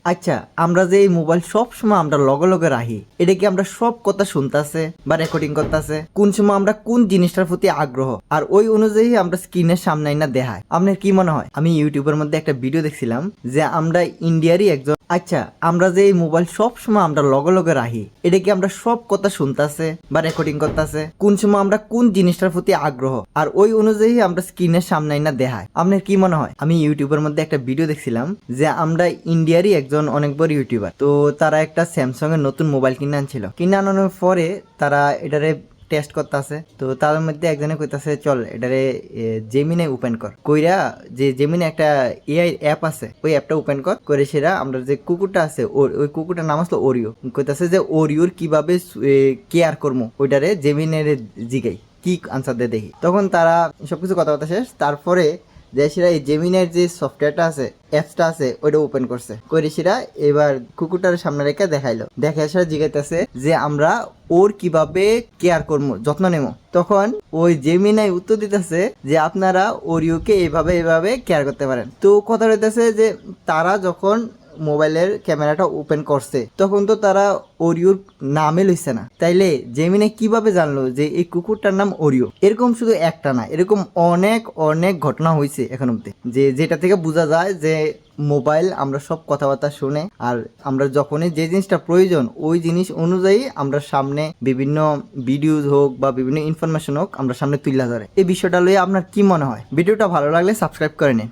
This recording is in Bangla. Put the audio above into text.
আচ্ছা, আমরা যে এই মোবাইল সব সময় আমরা লগে লগে রাখি, এটা কি আমরা সব কথা শুনতাছে বা রেকর্ডিং করতেছে? কোন সময় আমরা কোন জিনিসটার প্রতি আগ্রহ আর ওই অনুযায়ী আমরা স্ক্রিনের সামনে না দেখায়? আপনার কি মনে হয়? আমি ইউটিউবের মধ্যে একটা ভিডিও দেখছিলাম যে আমরা ইন্ডিয়ারই একজন। আচ্ছা, আমরা যে এই মোবাইল সব সময় আমরা লগে লগে রাখি, এটা কি আমরা সব কথা শুনতাছে বা রেকর্ডিং করতেছে? কোন সময় আমরা কোন জিনিসটার প্রতি আগ্রহ আর ওই অনুযায়ী আমরা স্ক্রিনের সামনে না দেখায়? আপনার কি মনে হয়? আমি ইউটিউবের মধ্যে একটা ভিডিও দেখছিলাম যে আমরা ইন্ডিয়ারই একজন অনেক বড় ইউটিউবার, তো তারা একটা স্যামসাং এর নতুন মোবাইল কিনে আনছিল। কিনে আনানোর পরে তারা এটারে টেস্ট করতেছে। তো তার মধ্যে একজনে কইতাছে চল এটারে জেমিনে ওপেন কর, কইরা যে জেমিনে একটা এআই অ্যাপ আছে ওই অ্যাপটা ওপেন কর, করে সেরা আমরা যে কুকুরটা আছে ওই কুকুরটার নাম আসলো ওরিও। কইতাছে যে ওরিওর কিভাবে কেয়ার করবো ওইটারে জেমিনের জিগাই কি আনসার দিয়ে দেখি। তখন তারা সবকিছু কথাবার্তা শেষ, তারপরে যে সেরা এই জেমিনের যে সফটওয়্যারটা আছে অ্যাপসটা আছে ওইটা ওপেন করছে, করে সেরা এবার কুকুরটার সামনে রেখে দেখাইলো। দেখে সেরা জিগাইতেছে যে আমরা ওর কিভাবে কেয়ার করবো, যত্ন নেব। তখন ওই জেমিনাই উত্তর দিতেছে যে আপনারা ওরিওকে এইভাবে এইভাবে কেয়ার করতে পারেন। তো কথা হইতেছে যে তারা যখন মোবাইলের ক্যামেরাটা ওপেন করছে তখন তো তারা ওরিওর নামে লইছে না, তাইলে জেমিনে কিভাবে জানলো যে এই কুকুরটার নাম ওরিও? এরকম শুধু একটা না, এরকম অনেক অনেক ঘটনা হয়েছে এখন অব্দি, যেটা থেকে বোঝা যায় যে মোবাইল আমরা সব কথাবার্তা শুনে আর আমরা যখনই যে জিনিসটা প্রয়োজন ওই জিনিস অনুযায়ী আমরা সামনে বিভিন্ন ভিডিওজ হোক বা বিভিন্ন ইনফরমেশন হোক আমরা সামনে তুলে ধরে। এই বিষয়টা লইয়ে আপনার কি মনে হয়? ভিডিওটা ভালো লাগলে সাবস্ক্রাইব করে নিন।